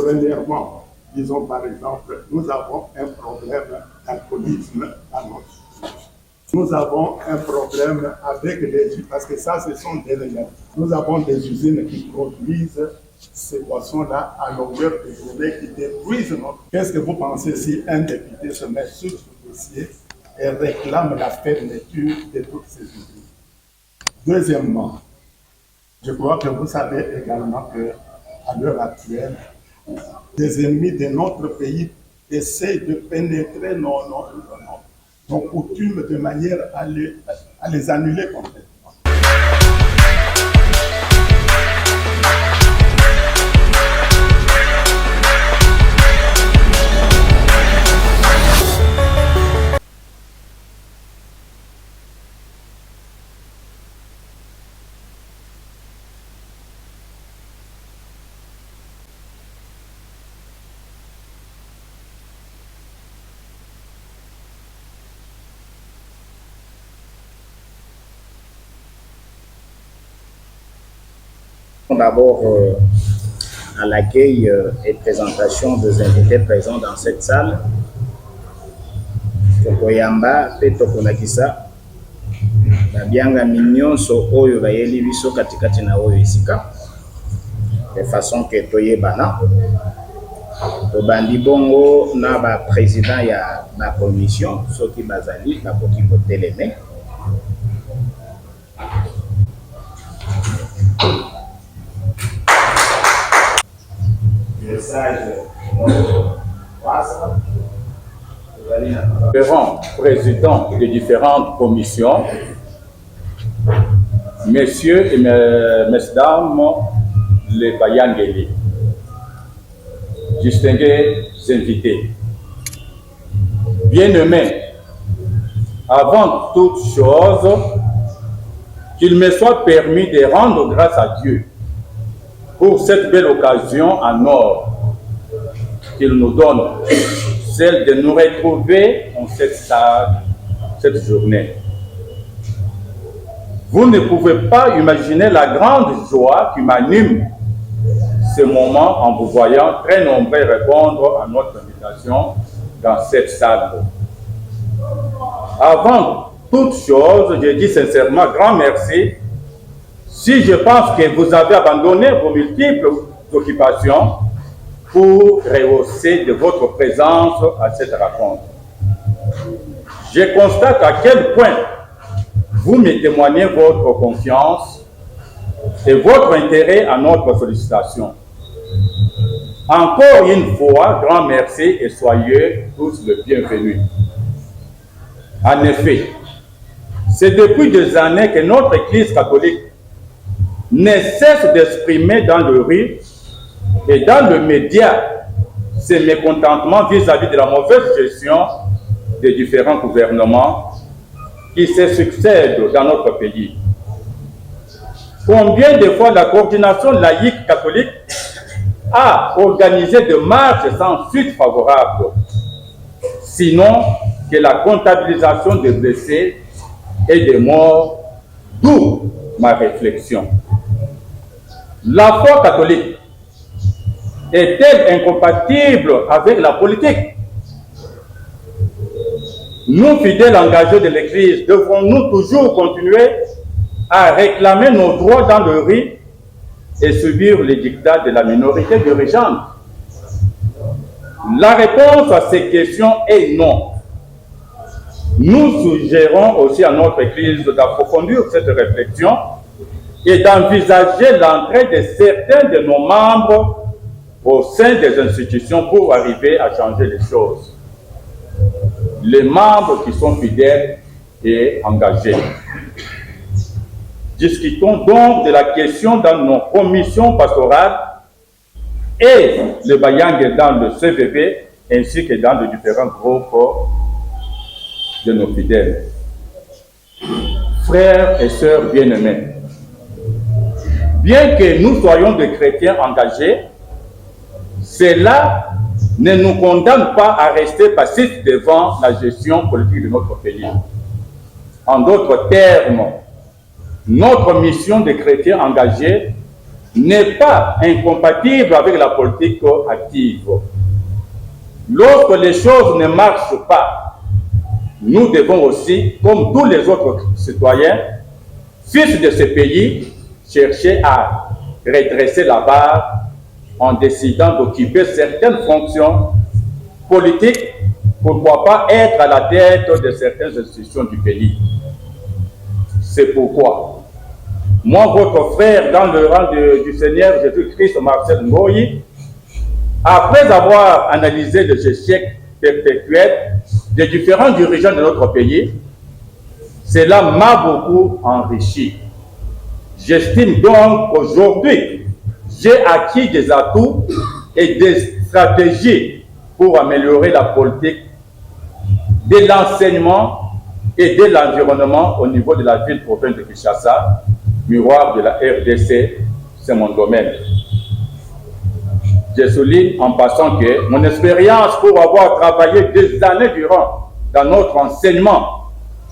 Premièrement, disons par exemple, nous avons un problème d'alcoolisme à notre. Nous avons un problème avec les usines, parce que ça, ce sont des réels. Nous avons des usines qui produisent ces boissons-là à longueur de journée qui détruisent notre. Qu'est-ce que vous pensez si un député se met sur ce dossier et réclame la fermeture de toutes ces usines? Deuxièmement, je crois que vous savez également qu'à l'heure actuelle, des ennemis de notre pays essayent de pénétrer nos coutumes de manière à les annuler complètement. D'abord à l'accueil et présentation des invités présents dans cette salle. Tokoyamba pe tokonakisa babianga minyonso oyo bayeli biso katikati na oyo esika de façon que toyebana tobandi bongo na ba président ya ba commission soki bazali bakoki koteleme. Différents présidents de différentes commissions, messieurs et mesdames les Bayangeli, distingués invités, bien-aimés, avant toute chose, qu'il me soit permis de rendre grâce à Dieu pour cette belle occasion en or qu'il nous donne, celle de nous retrouver en cette salle, cette journée. Vous ne pouvez pas imaginer la grande joie qui m'anime ce moment en vous voyant très nombreux répondre à notre invitation dans cette salle. Avant toute chose, je dis sincèrement grand merci. Si je pense que vous avez abandonné vos multiples occupations pour rehausser de votre présence à cette rencontre. Je constate à quel point vous me témoignez votre confiance et votre intérêt à notre sollicitation. Encore une fois, grand merci et soyez tous les bienvenus. En effet, c'est depuis des années que notre Église catholique ne cesse d'exprimer dans le rire et dans le média ses mécontentements vis-à-vis de la mauvaise gestion des différents gouvernements qui se succèdent dans notre pays. Combien de fois la coordination laïque catholique a organisé des marches sans suite favorable, sinon que la comptabilisation des blessés et des morts, d'où ma réflexion. La foi catholique est-elle incompatible avec la politique? Nous, fidèles engagés de l'Église, devrons-nous toujours continuer à réclamer nos droits dans le riz et subir les dictats de la minorité dirigeante? La réponse à ces questions est non. Nous suggérons aussi à notre Église d'approfondir cette réflexion et d'envisager l'entrée de certains de nos membres au sein des institutions pour arriver à changer les choses. Les membres qui sont fidèles et engagés. Discutons donc de la question dans nos commissions pastorales et le Bayang dans le CVP ainsi que dans les différents groupes de nos fidèles. Frères et sœurs bien-aimés, bien que nous soyons des chrétiens engagés, cela ne nous condamne pas à rester passifs devant la gestion politique de notre pays. En d'autres termes, notre mission de chrétiens engagés n'est pas incompatible avec la politique active. Lorsque les choses ne marchent pas, nous devons aussi, comme tous les autres citoyens, fils de ce pays, chercher à redresser la barre en décidant d'occuper certaines fonctions politiques, pourquoi pas être à la tête de certaines institutions du pays. C'est pourquoi, moi, votre frère, dans le rang du Seigneur Jésus-Christ, Marcel Ngoyi, après avoir analysé les échecs perpétuels des différents dirigeants de notre pays, cela m'a beaucoup enrichi. J'estime donc qu'aujourd'hui, j'ai acquis des atouts et des stratégies pour améliorer la politique de l'enseignement et de l'environnement au niveau de la ville-province de Kinshasa, miroir de la RDC, c'est mon domaine. Je souligne en passant que mon expérience pour avoir travaillé des années durant dans notre enseignement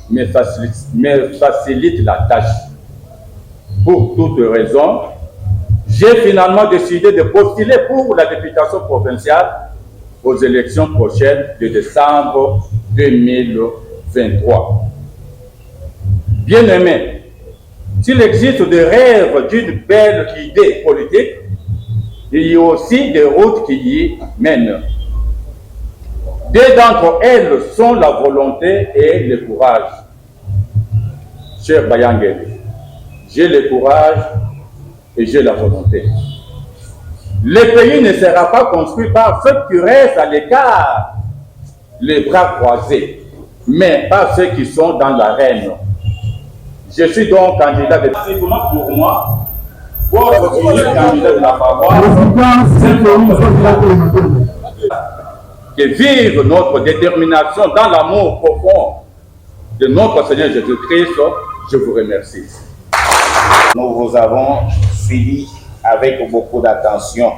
me facilite la tâche. Pour toutes raisons, j'ai finalement décidé de postuler pour la députation provinciale aux élections prochaines de décembre 2023. Bien-aimés, s'il existe des rêves d'une belle idée politique, il y a aussi des routes qui y mènent. Deux d'entre elles sont la volonté et le courage. Cher Bayangeli, j'ai le courage et j'ai la volonté. Le pays ne sera pas construit par ceux qui restent à l'écart, les bras croisés, mais par ceux qui sont dans l'arène. Je suis donc candidat de... Pour moi, votre unique candidat de la paroisse, que vive notre détermination dans l'amour profond de notre Seigneur Jésus-Christ. Je vous remercie. Nous vous avons suivi avec beaucoup d'attention.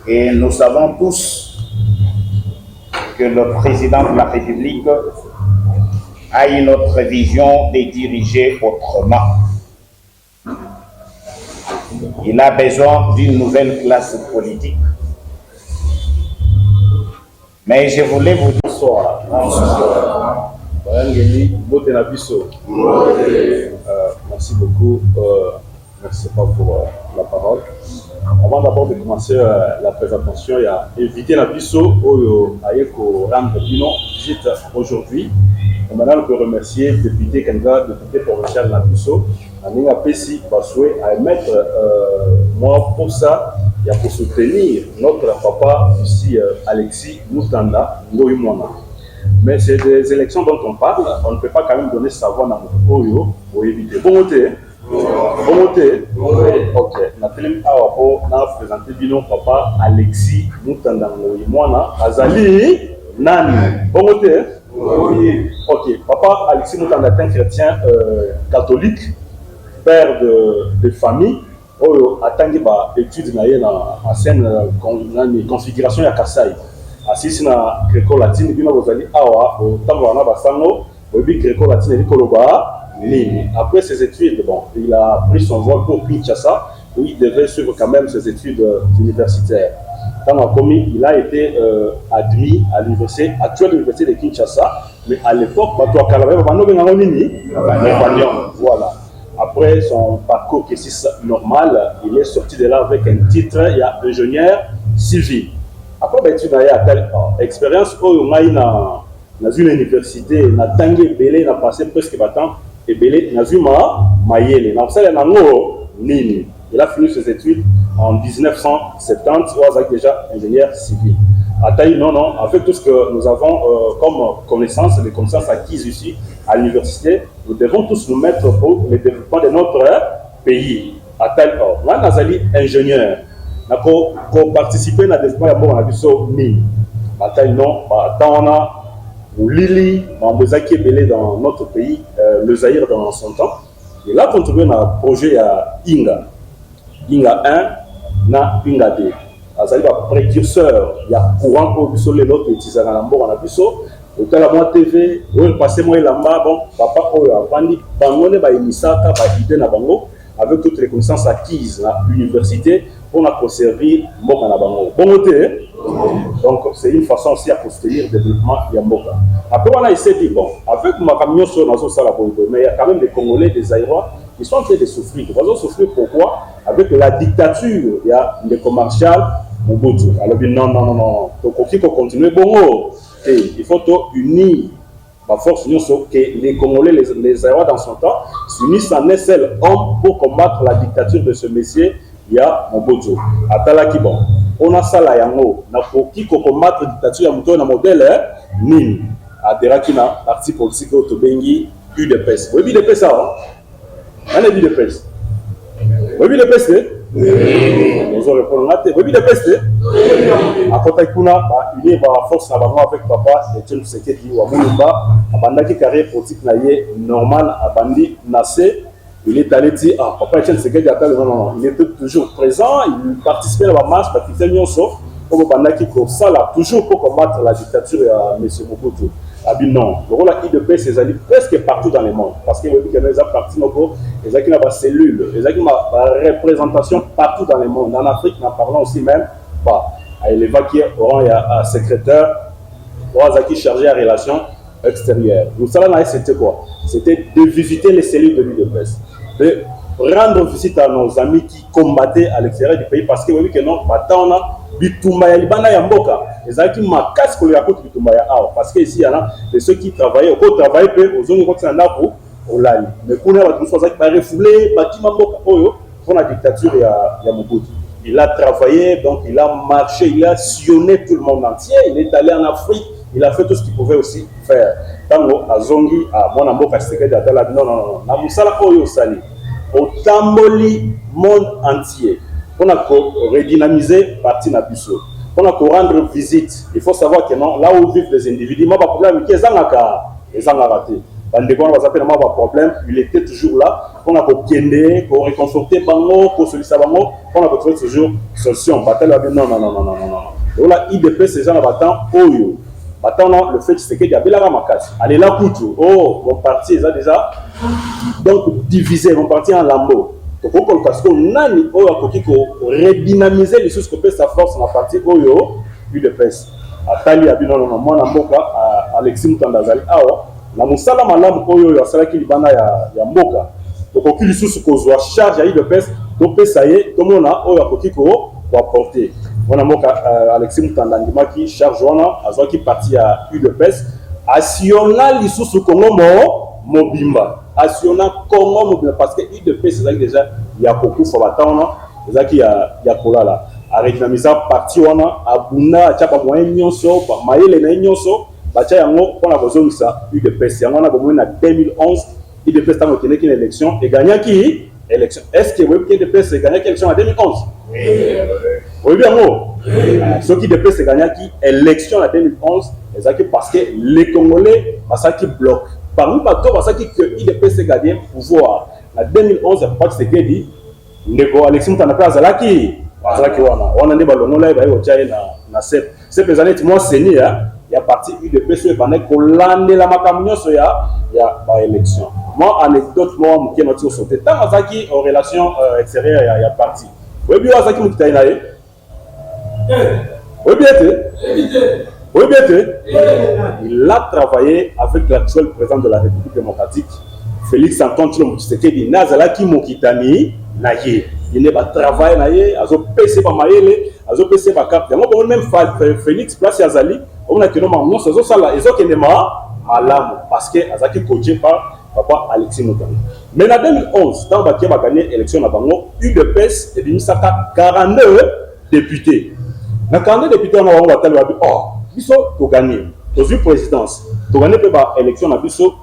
Et nous savons tous que le président de la République a une autre vision de diriger autrement. Il a besoin d'une nouvelle classe politique. Mais je voulais vous dire bonsoir. Merci beaucoup. Merci pas pour la parole. Avant d'abord de commencer la présentation, il y a invité la Bisso au rendre bilan visite aujourd'hui. Et maintenant, on peut remercier le député candidat, député provincial de la Bisso, Aninga Pessi Basoué, à émettre moi pour ça, il y a pour soutenir notre papa ici, Alexis Moutanda Ngoïmona. Mais c'est des élections dont on parle, on ne peut pas quand même donner sa voix dans notre Oyo pour éviter. Bon côté. Bon côté. Ok. Nathalie Awapo n'a présenté bilan papa Alexis Moutanda Ngoïmona. Azali Nani. Bon côté. Oui. Ok. Papa Alexis Moutanda est un chrétien catholique, père de famille. Oyo atangi ba étude na ye na ancienne configuration ya Kasai. Assis na Gréco-Latine, bino bozali awa otambo wana basango, oyebi Gréco-Latine likoloba nini. Après ses études, bon, il a pris son vol pour Kinshasa, où il devait suivre quand même ses études universitaires. Quand il a été admis à l'université, actuelle université de Kinshasa, mais à l'époque, voilà. Après son parcours qui est normal, il est sorti de là avec un titre, il y a ingénieur civil. Après, tu as expérience dans une université, na tangi belé, na passé presque battant, et belé, na zuma mayele. Il a fini ses études en 1970, il est déjà ingénieur civil. Non, avec tout ce que nous avons comme connaissances, les connaissances acquises ici à l'université, nous devons tous nous mettre pour le développement de notre pays. À tel ordre. Là, nous sommes ingénieurs. Nous avons participé à développement de la mine. Non, on a Lili, on a belé dans notre pays, le Zaïre dans son temps. Et là, contribué à un projet à Inga. Inga 1, na Inga 2. Il y a un précurseur, il y a un courant pour les autres utilisateurs dans la mort. Au la TV, on passe moi là-bas, bon, papa, on a vendu, bangoné, ba imisaka, ba idée na bango. avec toutes les connaissances acquises à l'université, on a conservé Mboka na bango. Bon côté, donc c'est une façon aussi à postérieur le développement de Mboka. Après on a essayé de dire, bon, avec ma camion sur la zone mais il y a quand même des Congolais, des Aïrois qui sont en train de souffrir. Ils vont souffrir pourquoi? Avec la dictature, il y a le commercial Mobutu. Alors non, donc il faut continuer. Bon, il faut unir la force que les Congolais, les Aïrois dans son temps, s'unissent en un seul homme pour combattre la dictature de ce monsieur. Il y a Mobutu. Atalaki bon. On a ça là yango. Na pour qui combattre la dictature ya muto na modèle nini. Aderaki na parti politique autobengi UDPS. Vous avez vu UDPS ça? On a vu UDPS. Vous avez vu UDPS? Nous allons répondre à vous avez vu UDPS? À côté kuna ba unir ba force na bango avec papa Etienne Tshisekedi wa Mulumba abandaki carrière politique na ye normal abandi nasé. Il est allé dire, ah, papa Etienne Tshisekedi attend, non, il était toujours présent, il participait à la marche, il était mis sauf, pour ça là, toujours pour combattre la dictature à M. Mobutu. Ah bien non, le rôle de l'IDP, c'est presque partout dans le monde, parce qu'il y a des partis, ils ont des cellules, ils ont des représentations partout dans le monde. En Afrique, nous en parlons aussi même, il est vaqué, il y a un secrétaire, qui chargé à relations extérieures. Donc ça là, c'était quoi? C'était de visiter les cellules de l'UDPS. De rendre visite à nos amis qui combattaient à l'extérieur du pays parce que vous voyez que non, maintenant on a Bitumbaya Libana Yamboka. Les gens qui m'accasent pour les raconter Bitumbaya parce que ici il y en a ceux qui travaillaient, au travail peu aux zones où c'est un arbre au lali. Mais pour nous, on a pas refoulé, bâtiment Mboka pour la dictature il y a Mobutu. Il a travaillé, donc il a marché, il a sillonné tout le monde entier. Il est allé en Afrique, il a fait tout ce qu'il pouvait aussi faire. Tango azongi a mwana mboka Tshisekedi atala non na musala oyo sali au tamboli monde entier pour redynamiser parti na biso pour rendre visite. Il faut savoir que non là où vivent les individus ma problème qui ezanga raté bande ko na bazapela ma problème il était toujours là pour kende pour réconforter bango pour solliciter bango pour trouver toujours solution batala non là IDP ces gens là battant oyo. Maintenant, le fait c'est qu'il y a Bela Ramakati. Allez là, Koutou. Oh, mon parti est déjà donc divisé, mon parti en lambeaux. Donc, parce qu'on a redynamiser les choses que peut sa force dans la partie Oyo, UDPS. Atali Abino, moi, Namboka, Alexis Moutandazali, na Moussala Malam Oyo, Yasalaki Libana Yamboka. Donc, aucune source qu'on soit charge à UDPS, donc, ça y est, tout le monde a Oyo Kokiko pour apporter. Mon amour Alexis Moutandandima qui charge à qui parti à UDPS Asiona l'issue Congo Mobimba Asiona Congo Mobimba parce que UDPS c'est déjà il y a beaucoup sur la temps c'est qui il y a Kolala à réclamiser parti wana abuna chapa moyen nyonso maïle na nyonso bacha yango pour la besoin ça UDPS yango na bomo na 2011 UDPS tant que une élection et gagna qui élection est-ce que UDPS gagna élection en 2011 oui bien moi ceux qui dépassent gagner qui élection en 2011 c'est parce que les Congolais parce qu'ils bloquent parmi bateau parce que il dépasse gagner pouvoir en 2011 c'est pas ce qu'il dit nego Alexis Moutanda Zalaki wana on a des ballons là il va na c'est pesant moi séni il y a parti UDPS et pendant qu'on lande la makamio so il y a pas élection moi anecdote moi qui m'a dit sauter tant Zaki en relation extérieure il y a parti oui bien Zaki Moutanda oui, bien, il a travaillé avec l'actuel président de la République démocratique, Félix Antoine Tshisekedi. Nazalaki Mokitani, Naye. Il n'est pas travaillé, Naye, Azo PC par Maïle, Azo PC par Cap. Il même Félix Place Yazali, on a que nous avons ce sala, ils ont que des malam, parce que Azaki coaché par papa Alexis Moutanda. Mais en 2011, quand Bakia a gagné l'élection à Bango, UDPS est venu à 49 députés. Dans 42 députés, on a dit oh, Bisso, tu gagnes. Tu as eu présidence. Tu gagnes l'élection à Bisso.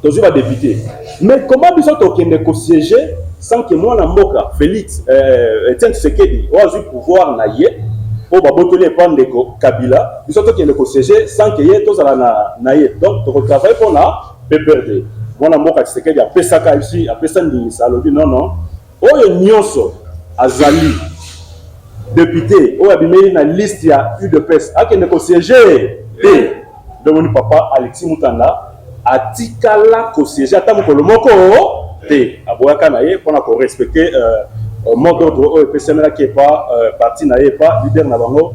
Tu as eu député. Mais comment Bisso tu as siéger sans que moi, Namboka, Félix, Etienne Tshisekedi, ait eu pouvoir naïe, pour babotoler prendre Kabila, Bisso tu as siéger sans que y tous à naïe. Donc, tu travailles pour la PPRD. Moi, Namboka Tshisekedi a fait ça ici, a fait ça non. Oh, il y a Azali. Député, ou abimé na liste ya UDPS, a qui ne siéger de mon papa Alexis Moutanda, a tikala ko siéger à Tamoko Lomoko, te aboyaka na ye mpona korespecte mot d'ordre oyo epesamela ki epa parti na ye epa leader na bango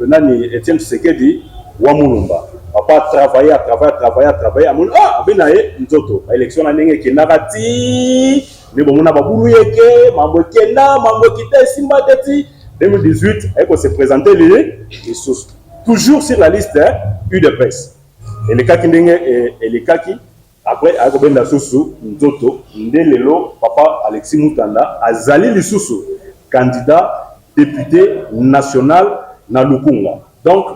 nani Etienne Tshisekedi wa Mulumba. Papa travailler amoni abe na ye nzoto élection na ndenge ekendaka ti ne bomona babulu yeke mambo ekenda mambo ekita esimba te ti 2018 ayeko se présenter lié toujours sur la liste UDPS elekaki ndenge elekaki après akobenda susu nzoto nde lelo papa Alexis Mutanda azali lisusu candidat député national na Lukunga. Donc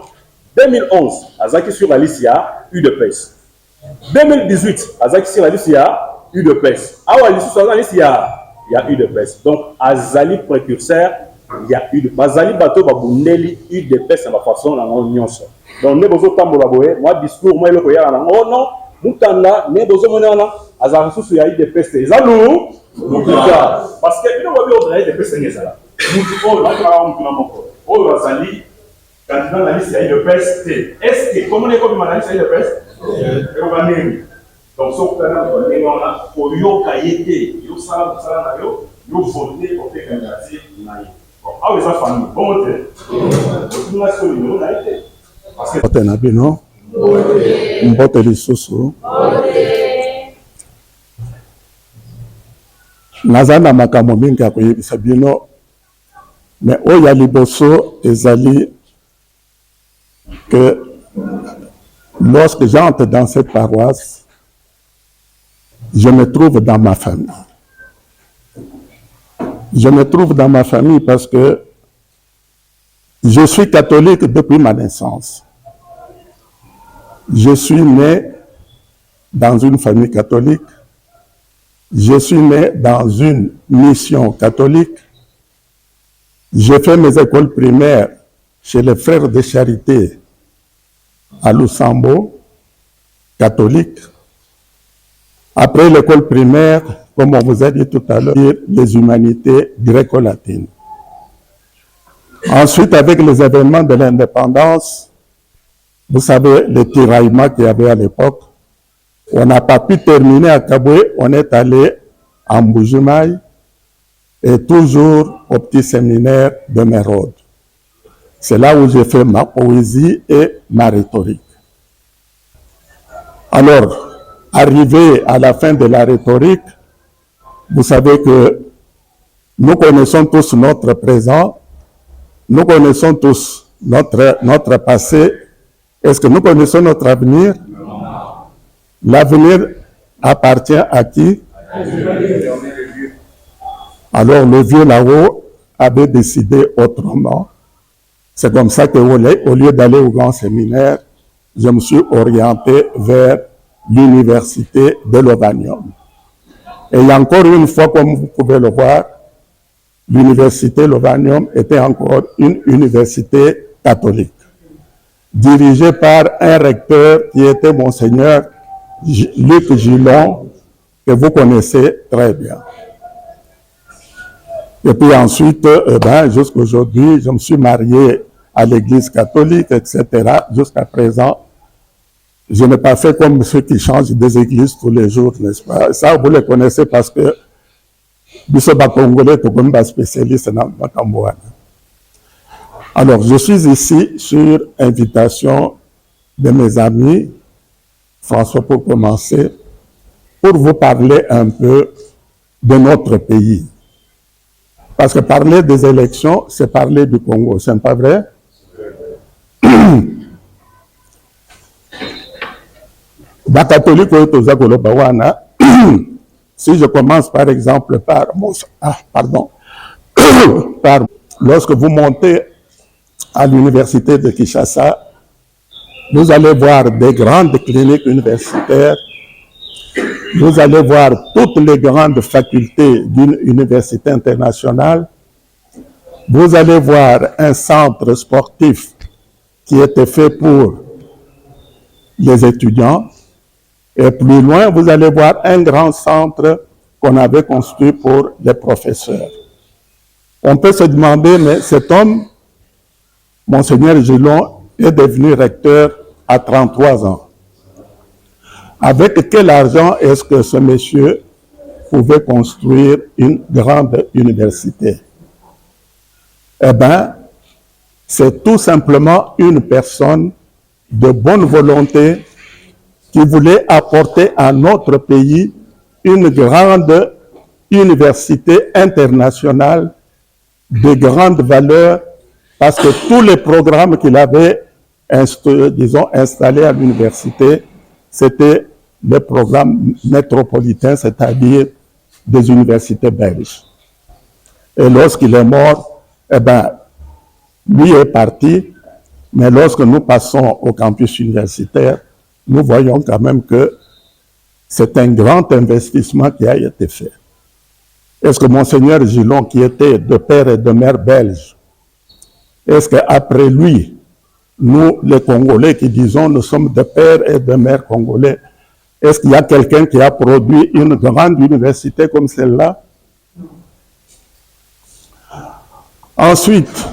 2011 azaki sur la liste ya UDPS, 2018 azaki sur la liste ya UDPS, awa lisusu sur la liste ya UDPS. Donc azali précurseur ya UDPS, bazali bato babundeli UDPS na façon na nyonso. Donc ne bozo tambola boye moi discours moi eloko ya na non Mutanda ne bozo mona na azali susu ya UDPS ezalu mutuka parce que bino babi odra UDPS ngezala mutu o la ka mutuna moko o bazali candidat la liste ya UDPS. Est-ce que comment on est comme la liste ya UDPS donc so kana ko ndenge ona ko yo kayete yo sala na yo voter pour faire candidature na yo. Ah oui, ça famille bon te na so ni na été parce que Mbote na bino mbote lisusu nazana makambo mingi ya koyebisa bino mais oyo ya liboso ezali que lorsque j'entre dans cette paroisse, je me trouve dans ma famille. Je me trouve dans ma famille parce que je suis catholique depuis ma naissance. Je suis né dans une famille catholique. Je suis né dans une mission catholique. J'ai fait mes écoles primaires chez les frères de charité à Lusambo, catholique. Après l'école primaire, comme on vous a dit tout à l'heure, les humanités gréco-latines. Ensuite, avec les événements de l'indépendance, vous savez, les tiraillements qu'il y avait à l'époque, on n'a pas pu terminer à Kaboué, on est allé à Mbujimaï et toujours au petit séminaire de Mérode. C'est là où j'ai fait ma poésie et ma rhétorique. Alors, arrivé à la fin de la rhétorique, vous savez que nous connaissons tous notre présent, nous connaissons tous notre passé. Est-ce que nous connaissons notre avenir? L'avenir appartient à qui? Alors, le vieux là-haut avait décidé autrement. C'est comme ça qu'au lieu d'aller au grand séminaire, je me suis orienté vers l'université de Lovanium. Et encore une fois, comme vous pouvez le voir, l'université Lovanium était encore une université catholique, dirigée par un recteur qui était Monseigneur Luc Gillon, que vous connaissez très bien. Et puis ensuite, jusqu'à aujourd'hui, je me suis marié à l'église catholique, etc. Jusqu'à présent, je n'ai pas fait comme ceux qui changent des églises tous les jours, n'est-ce pas? Ça, vous le connaissez parce que Bissoba Congolais, tout comme spécialiste dans Makambouane. Alors, je suis ici sur invitation de mes amis, François, pour commencer, pour vous parler un peu de notre pays. Parce que parler des élections, c'est parler du Congo, c'est pas vrai? Si je commence par exemple par lorsque vous montez à l'université de Kinshasa, vous allez voir des grandes cliniques universitaires, vous allez voir toutes les grandes facultés d'une université internationale, vous allez voir un centre sportif qui était fait pour les étudiants, et plus loin, vous allez voir un grand centre qu'on avait construit pour les professeurs. On peut se demander, mais cet homme, Monseigneur Gillon, est devenu recteur à 33 ans. Avec quel argent est-ce que ce monsieur pouvait construire une grande université? Eh bien, c'est tout simplement une personne de bonne volonté qui voulait apporter à notre pays une grande université internationale de grande valeur, parce que tous les programmes qu'il avait, installés à l'université, c'était les programmes métropolitains, c'est-à-dire des universités belges. Et lorsqu'il est mort, eh bien, lui est parti, mais lorsque nous passons au campus universitaire, nous voyons quand même que c'est un grand investissement qui a été fait. Est-ce que Monseigneur Gillon, qui était de père et de mère belge, est-ce qu'après lui, nous, les Congolais qui disons nous sommes de père et de mère congolais, est-ce qu'il y a quelqu'un qui a produit une grande université comme celle-là? Ensuite,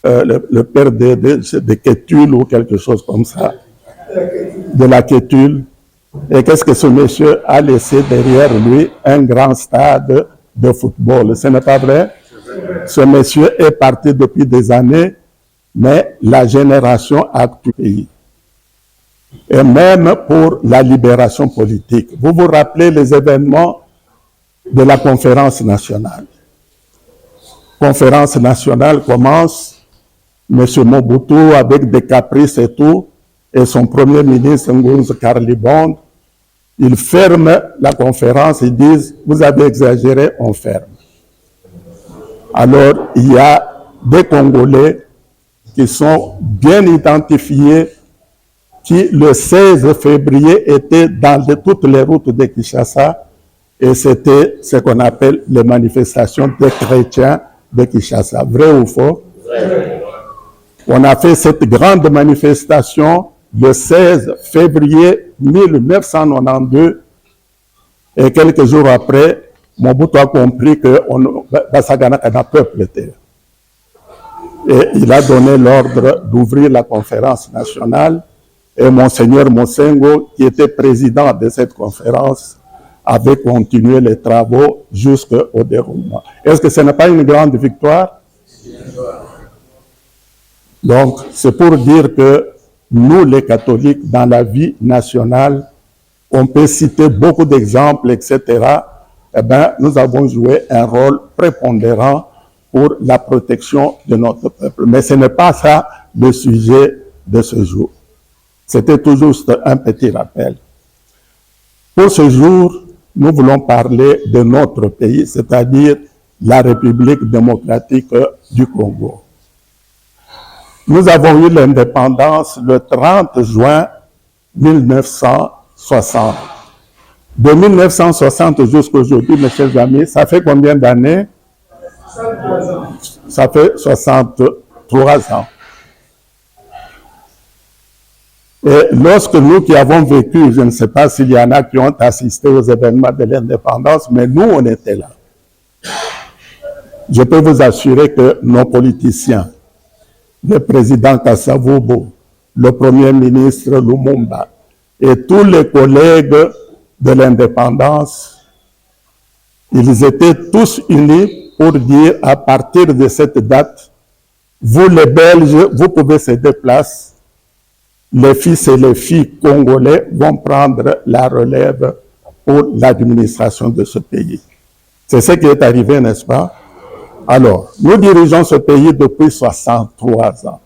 le père de Kétul ou quelque chose comme ça, de la Kétul. Et qu'est-ce que ce monsieur a laissé derrière lui? Un grand stade de football. Ce n'est pas vrai? Ce monsieur est parti depuis des années, mais la génération actuelle du pays. Et même pour la libération politique. Vous vous rappelez les événements de la conférence nationale. Conférence nationale commence, M. Mobutu avec des caprices et tout, et son premier ministre, Ngunza Karlibond, ils ferment la conférence, ils disent, vous avez exagéré, on ferme. Alors, il y a des Congolais qui sont bien identifiés, qui le 16 février étaient dans toutes les routes de Kinshasa, et c'était ce qu'on appelle les manifestations des chrétiens de Kinshasa. Vrai ou faux? Vrai. On a fait cette grande manifestation le 16 février 1992, et quelques jours après, Mobutu a compris que Bassagana un peuple était. Et il a donné l'ordre d'ouvrir la conférence nationale, et Monseigneur Mosengo, qui était président de cette conférence, avait continué les travaux jusqu'au déroulement. Est-ce que ce n'est pas une grande victoire? Donc, c'est pour dire que nous, les catholiques, dans la vie nationale, on peut citer beaucoup d'exemples, etc. Eh bien, nous avons joué un rôle prépondérant pour la protection de notre peuple. Mais ce n'est pas ça le sujet de ce jour. C'était tout juste un petit rappel. Pour ce jour, nous voulons parler de notre pays, c'est-à-dire la République démocratique du Congo. Nous avons eu l'indépendance le 30 juin 1960. De 1960 jusqu'à aujourd'hui, mes chers amis, ça fait combien d'années? Ça fait 63 ans. Et lorsque nous qui avons vécu, je ne sais pas s'il y en a qui ont assisté aux événements de l'indépendance, mais nous, on était là. Je peux vous assurer que nos politiciens, le président Kasavubu, le premier ministre Lumumba et tous les collègues de l'indépendance, ils étaient tous unis pour dire à partir de cette date, vous les Belges, vous pouvez se déplacer, les fils et les filles congolais vont prendre la relève pour l'administration de ce pays. C'est ce qui est arrivé, n'est-ce pas? Alors, nous dirigeons ce pays depuis 63 ans.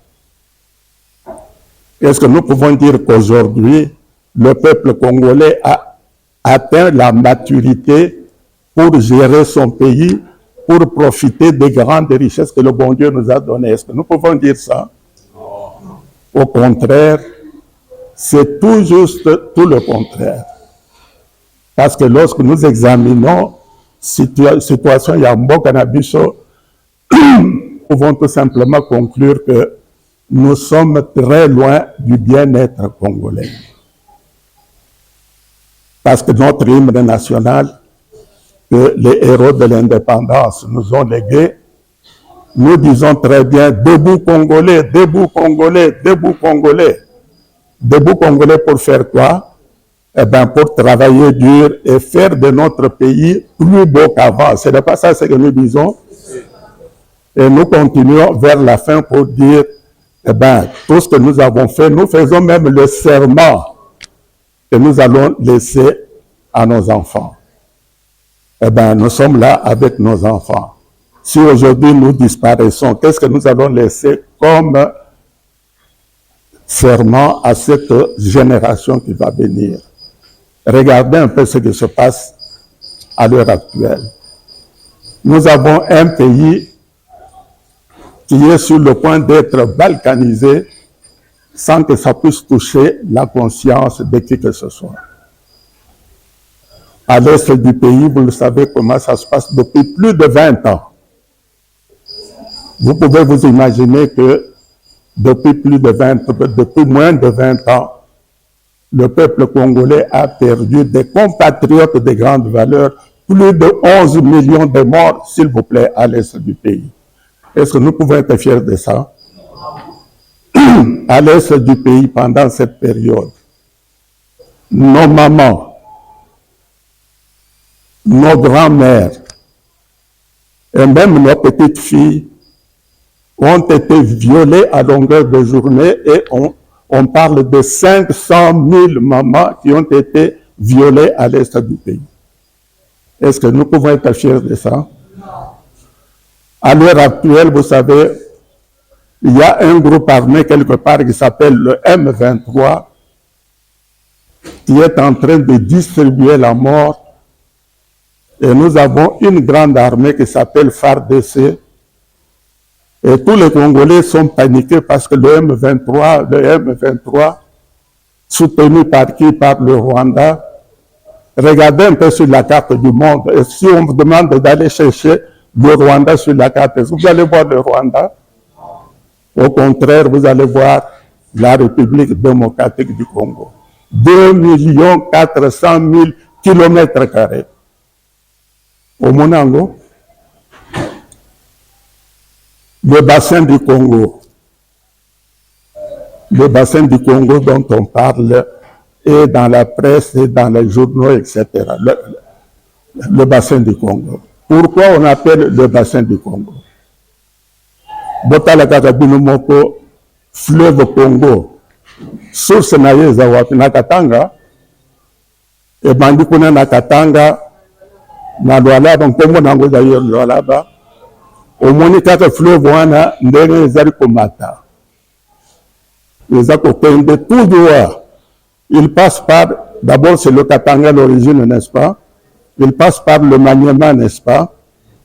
Est-ce que nous pouvons dire qu'aujourd'hui, le peuple congolais a atteint la maturité pour gérer son pays, pour profiter des grandes richesses que le bon Dieu nous a données? Est-ce que nous pouvons dire ça? Au contraire, c'est tout juste tout le contraire. Parce que lorsque nous examinons situation Yambo Canabiso, nous pouvons tout simplement conclure que nous sommes très loin du bien-être congolais. Parce que notre hymne national, que les héros de l'indépendance nous ont légué, nous disons très bien, debout Congolais, debout Congolais, debout Congolais. Debout Congolais pour faire quoi? pour travailler dur et faire de notre pays plus beau qu'avant. Ce n'est pas ça ce que nous disons. Et nous continuons vers la fin pour dire, tout ce que nous avons fait, nous faisons même le serment que nous allons laisser à nos enfants. Nous sommes là avec nos enfants. Si aujourd'hui nous disparaissons, qu'est-ce que nous allons laisser comme serment à cette génération qui va venir? Regardez un peu ce qui se passe à l'heure actuelle. Nous avons un pays qui est sur le point d'être balkanisé sans que ça puisse toucher la conscience de qui que ce soit. À l'est du pays, vous le savez comment ça se passe depuis plus de 20 ans. Vous pouvez vous imaginer que depuis moins de 20 ans, le peuple congolais a perdu des compatriotes de grande valeur, plus de 11 millions de morts, s'il vous plaît, à l'est du pays. Est-ce que nous pouvons être fiers de ça? À l'est du pays, pendant cette période, nos mamans, nos grands-mères et même nos petites filles ont été violées à longueur de journée et on parle de 500 000 mamans qui ont été violées à l'est du pays. Est-ce que nous pouvons être fiers de ça? À l'heure actuelle, vous savez, il y a un groupe armé quelque part qui s'appelle le M23 qui est en train de distribuer la mort. Et nous avons une grande armée qui s'appelle FARDC. Et tous les Congolais sont paniqués parce que le M23, soutenu par qui? Par le Rwanda. Regardez un peu sur la carte du monde. Et si on vous demande d'aller chercher le Rwanda sur la carte, est-ce que vous allez voir le Rwanda? Au contraire, vous allez voir la République démocratique du Congo. 2 400 000 km². Au Monango, le bassin du Congo dont on parle est dans la presse et dans les journaux, etc. Le bassin du Congo. Pourquoi on appelle le bassin du Congo? Botala Kakabinumoko, fleuve Congo, source naye zawapi na Katanga, et bandikuna na Katanga, na Lualaba, nkombo nango d'ailleurs Lualaba, au moni kaka fleuve wana ndenge ezali komata. Les akokende tout droit. Il passe par, d'abord c'est le Katanga l'origine, n'est-ce pas? Il passe par le Maniema, n'est-ce pas?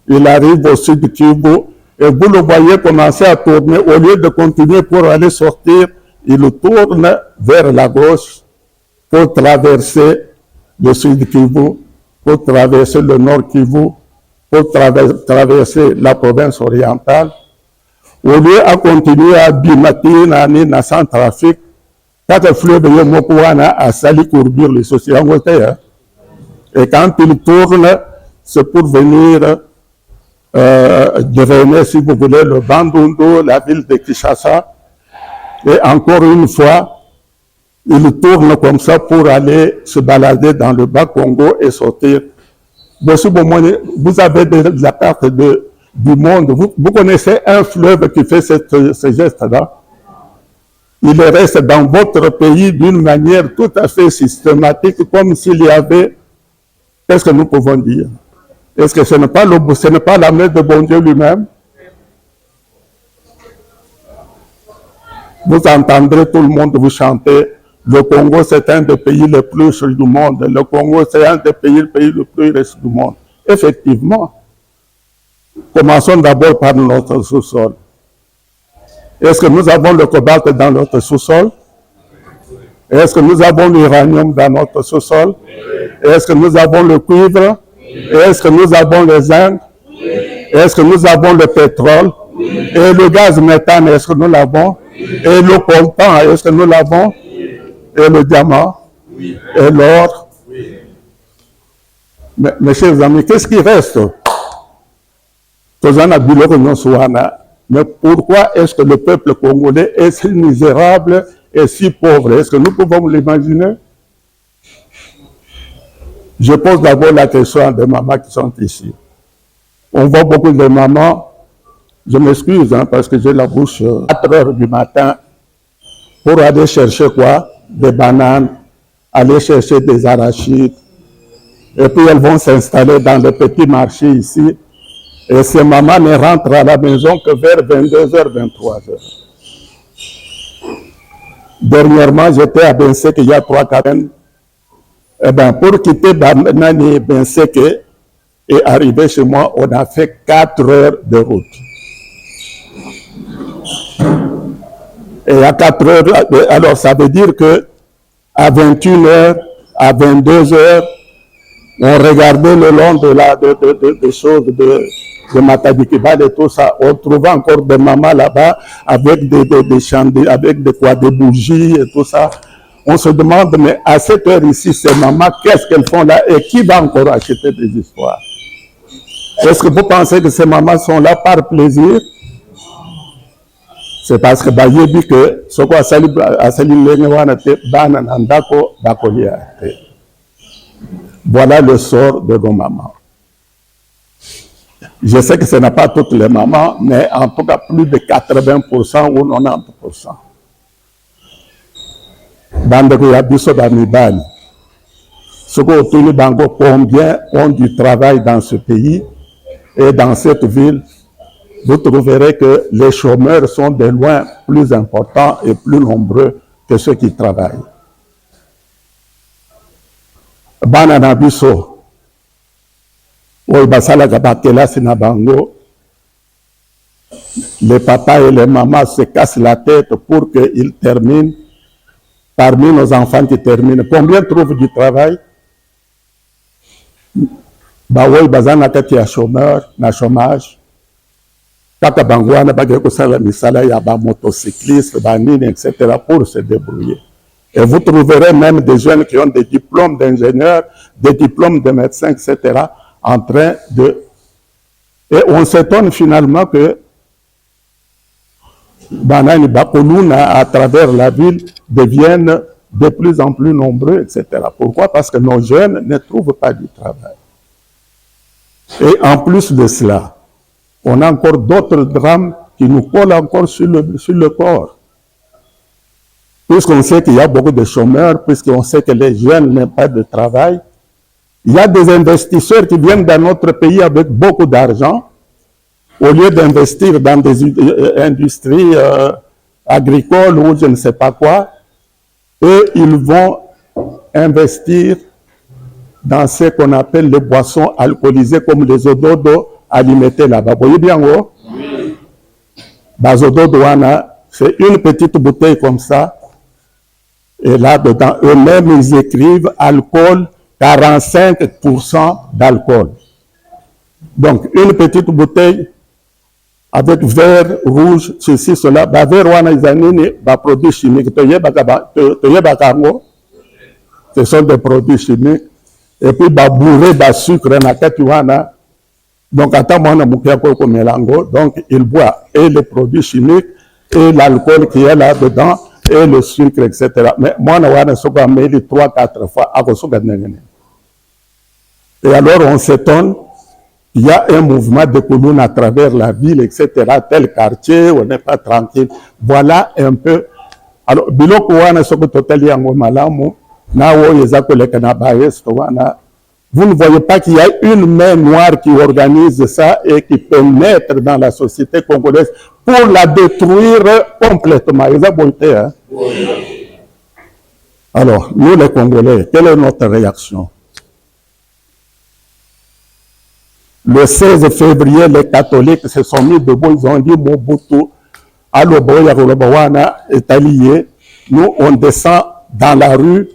Il arrive au sud Kivu, et vous le voyez commencer à tourner, au lieu de continuer pour aller sortir, il tourne vers la gauche pour traverser le sud Kivu, pour traverser le nord Kivu, pour traverser la province orientale. Au lieu de continuer à Bimati, na Centrafrique, quand le fleuve est Mokouana à Sali courbure les sociétés, et quand il tourne, c'est pour venir drainer, si vous voulez, le Bandundu, la ville de Kinshasa. Et encore une fois, il tourne comme ça pour aller se balader dans le Bas-Congo et sortir. Vous avez la carte du monde. Vous connaissez un fleuve qui fait ce geste-là. Il reste dans votre pays d'une manière tout à fait systématique, comme s'il y avait... Qu'est-ce que nous pouvons dire? Est-ce que ce n'est pas la main de bon Dieu lui-même? Vous entendrez tout le monde vous chanter. Le Congo, c'est un des pays les plus riches du monde. Le Congo, c'est un des pays le plus riche du monde. Effectivement. Commençons d'abord par notre sous-sol. Est-ce que nous avons le cobalt dans notre sous-sol? Est-ce que nous avons l'uranium dans notre sous-sol? Est-ce que nous avons le cuivre? Est-ce que nous avons le zinc? Est-ce que nous avons le pétrole? Et le gaz méthane, est-ce que nous l'avons? Et le coltan, est-ce que nous l'avons? Et le diamant? Et l'or? Mes chers amis, qu'est-ce qui reste? Mais pourquoi est-ce que le peuple congolais est si misérable et si pauvre? Est-ce que nous pouvons l'imaginer? Je pose d'abord la question des mamans qui sont ici. On voit beaucoup de mamans, je m'excuse parce que j'ai la bouche 4 heures du matin pour aller chercher quoi? Des bananes, aller chercher des arachides. Et puis elles vont s'installer dans le petit marché ici. Et ces mamans ne rentrent à la maison que vers 22h, 23h. Dernièrement, j'étais à Benseke il y a 3-4 ans. Eh bien, pour quitter Banani Benseke et arriver chez moi, on a fait 4 heures de route. Et à 4 heures, alors ça veut dire que à 21h, à 22h, on regardait le long des choses de Matadikibal et tout ça. On trouvait encore des mamans là-bas avec des chandelles, avec des bougies et tout ça. On se demande, mais à cette heure ici, ces mamans, qu'est-ce qu'elles font là et qui va encore acheter des histoires? Est-ce que vous pensez que ces mamans sont là par plaisir? C'est parce que Bayebi que ce qu'on a sali voilà le sort de nos mamans. Je sais que ce n'est pas toutes les mamans, mais en tout cas plus de 80% ou 90%. Bandeko ya biso bamibali. Combien ont du travail dans ce pays et dans cette ville, vous trouverez que les chômeurs sont de loin plus importants et plus nombreux que ceux qui travaillent. Banana biso, les papas et les mamans se cassent la tête pour qu'ils terminent. Parmi nos enfants qui terminent, combien trouvent du travail? Bawoy bazana kati ya chômeur, na chômage. Kaka bangwana bagay ko sala misala ya ba motocyclistes, ba nini, etc. pour se débrouiller. Et vous trouverez même des jeunes qui ont des diplômes d'ingénieurs, des diplômes de médecins, etc. en train de... Et on s'étonne finalement que Banani Bakoluna, à travers la ville, deviennent de plus en plus nombreux, etc. Pourquoi? Parce que nos jeunes ne trouvent pas du travail. Et en plus de cela, on a encore d'autres drames qui nous collent encore sur le corps. Puisqu'on sait qu'il y a beaucoup de chômeurs, puisqu'on sait que les jeunes n'ont pas de travail, il y a des investisseurs qui viennent dans notre pays avec beaucoup d'argent. Au lieu d'investir dans des industries agricoles ou je ne sais pas quoi, eux, ils vont investir dans ce qu'on appelle les boissons alcoolisées comme les ododo alimentés là-bas. Vous voyez bien, oui? C'est une petite bouteille comme ça. Et là-dedans, eux-mêmes, ils écrivent alcool, 45% d'alcool. Donc, une petite bouteille avec vert, rouge, ceci, cela. Vert, produits chimiques. Ce sont des produits chimiques. Et puis, bourré de sucre, donc, donc, il boit et les produits chimiques, et l'alcool qui est là-dedans, et le sucre, etc. Mais moi, je vais 3-4 fois. Et alors, on s'étonne, il y a un mouvement de colonne à travers la ville, etc., tel quartier, on n'est pas tranquille. Voilà un peu. Alors, vous ne voyez pas qu'il y a une main noire qui organise ça et qui pénètre dans la société congolaise pour la détruire complètement. Hein? Alors, nous les Congolais, quelle est notre réaction? Le 16 février, les catholiques se sont mis debout, ils ont dit Mobutu, est allié. Nous, on descend dans la rue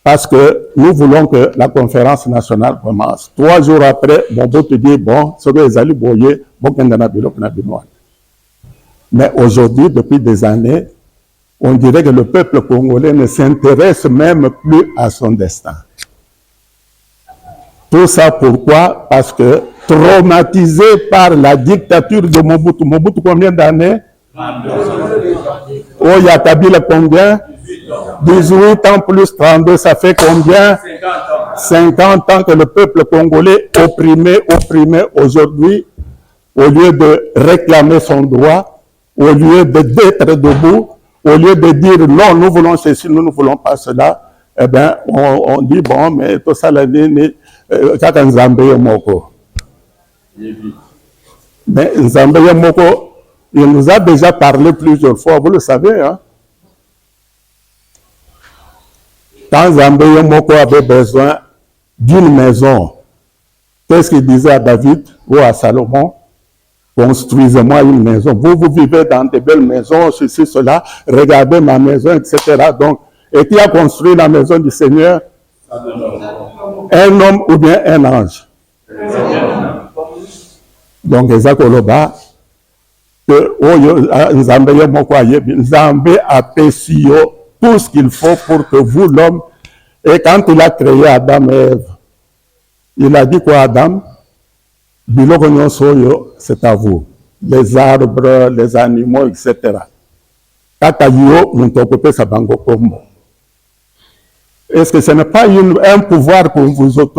parce que nous voulons que la conférence nationale commence. 3 jours après, Mobutu dit, bon, ce que les alliés boyés, mais aujourd'hui, depuis des années, on dirait que le peuple congolais ne s'intéresse même plus à son destin. Tout ça pourquoi? Parce que traumatisé par la dictature de Mobutu. Mobutu combien d'années? Oh, Kabila combien? 18 ans plus 32, ça fait combien? 50 ans que le peuple congolais opprimé aujourd'hui, au lieu de réclamer son droit, au lieu d'être debout, au lieu de dire non, nous voulons ceci, nous ne voulons pas cela, eh bien, on dit bon, mais tout ça, mais Nzambe Moko, il nous a déjà parlé plusieurs fois, vous le savez, hein? Quand Nzambe Moko avait besoin d'une maison, qu'est-ce qu'il disait à David ou à Salomon? Construisez-moi une maison. Vous vivez dans de belles maisons, ceci, cela, regardez ma maison, etc. Donc, et qui a construit la maison du Seigneur? Un homme ou bien un ange? Donc, Ezakoloba, Nzambe a payé tout ce qu'il faut pour que vous, l'homme, et quand il a créé Adam et Ève, il a dit quoi, Adam? C'est à vous. Les arbres, les animaux, etc. Est-ce que ce n'est pas un pouvoir qu'on vous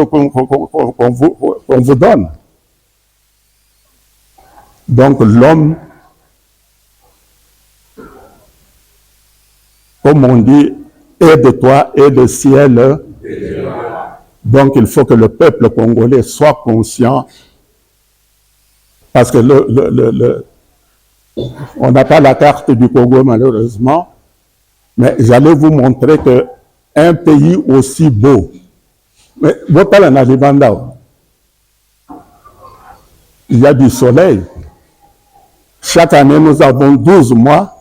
donne? Donc l'homme, comme on dit, est de toi et le ciel. Donc il faut que le peuple congolais soit conscient, parce que on n'a pas la carte du Congo malheureusement, mais j'allais vous montrer que un pays aussi beau, mais il y a du soleil. Chaque année, nous avons 12 mois.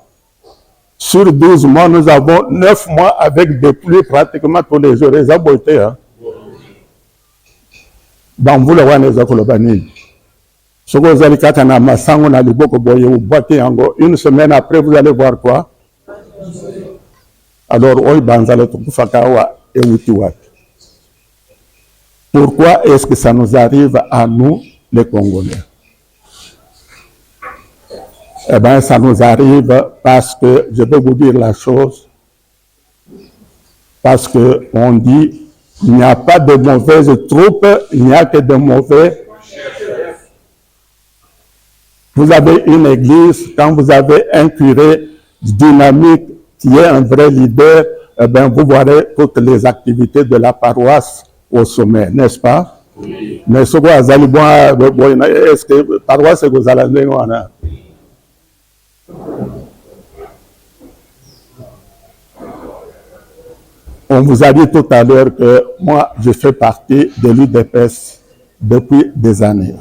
Sur 12 mois, nous avons 9 mois avec des pluies pratiquement tous les jours. Les aboités, hein? Dans vous, le roi des Akolobani. Une semaine après, vous allez voir quoi? Alors, pourquoi est-ce que ça nous arrive à nous, les Congolais? Eh bien, ça nous arrive parce que, je vais vous dire la chose, parce qu'on dit, il n'y a pas de mauvaises troupes, il n'y a que de mauvais. Vous avez une église, quand vous avez un curé dynamique qui est un vrai leader, eh bien, vous verrez toutes les activités de la paroisse au sommet, n'est-ce pas? Oui. Mais ce que vous allez voir, est-ce que paroisse est vous allez voir? On vous a dit tout à l'heure que moi, je fais partie de l'UDPS depuis des années.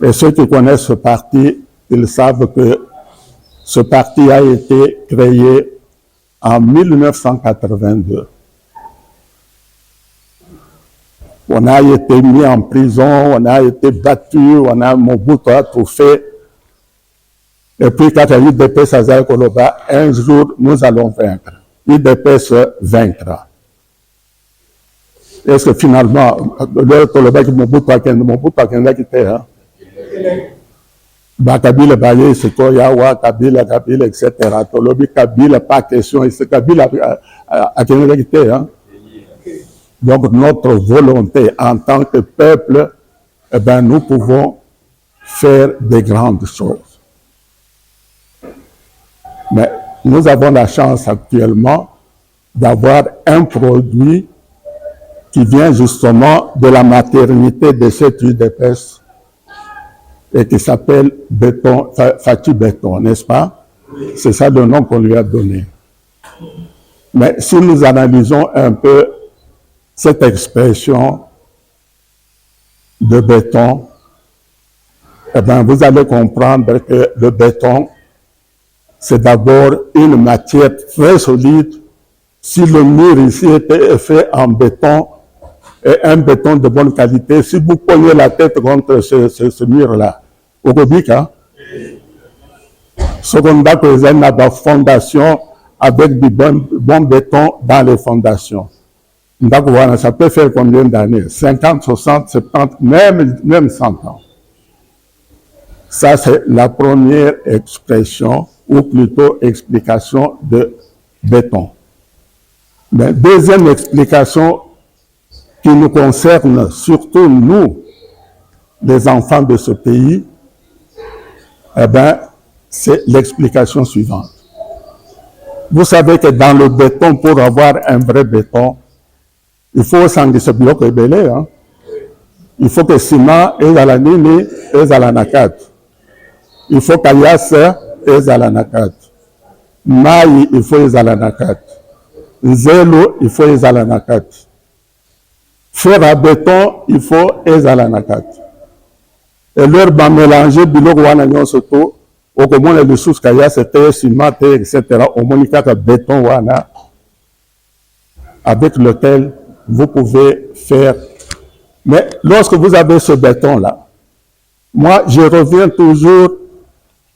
Et ceux qui connaissent ce parti, ils savent que ce parti a été créé en 1982. On a été mis en prison, on a été battu, Mobutu a tout fait. Et puis quand il y a eu l'UDPS à Zayakoloba, un jour, nous allons vaincre. L'UDPS vaincra. Est-ce que finalement, le Koloba qui Mobutu a quitté, hein? Kabila Baye, Sekoyawa, Kabila, etc. Tolobi Kabila, pas question, c'est Kabila a quitté, hein? Donc notre volonté en tant que peuple, eh ben, nous pouvons faire des grandes choses. Mais nous avons la chance actuellement d'avoir un produit qui vient justement de la maternité de cette UDPS et qui s'appelle Béton, Fati Béton, n'est-ce pas? C'est ça le nom qu'on lui a donné. Mais si nous analysons un peu cette expression de béton, eh bien, vous allez comprendre que le béton, c'est d'abord une matière très solide. Si le mur ici était fait en béton, et un béton de bonne qualité, si vous pognez la tête contre ce mur-là, au Kobika, ce qu'on a que c'est une fondation avec du bon béton dans les fondations. Ça peut faire combien d'années? 50, 60, 70, même 100 ans. Ça, c'est la première expression, ou plutôt explication de béton. Mais deuxième explication qui nous concerne, surtout nous, les enfants de ce pays, eh bien, c'est l'explication suivante. Vous savez que dans le béton, pour avoir un vrai béton, il faut s'en ce bloc ébélé, hein. Il faut que ciment est à la nini est à la nakat. Il faut qu'ayas est à la nakat. Maï, il faut est à la nakat. Zélo, il faut est à la nakat. Fer à béton, il faut est à la nakat. Et leur va mélanger biloko wana nyonso to au comment les ressources kaya c'était ciment etc. au monika béton wana avec lequel vous pouvez faire. Mais lorsque vous avez ce béton là, moi je reviens toujours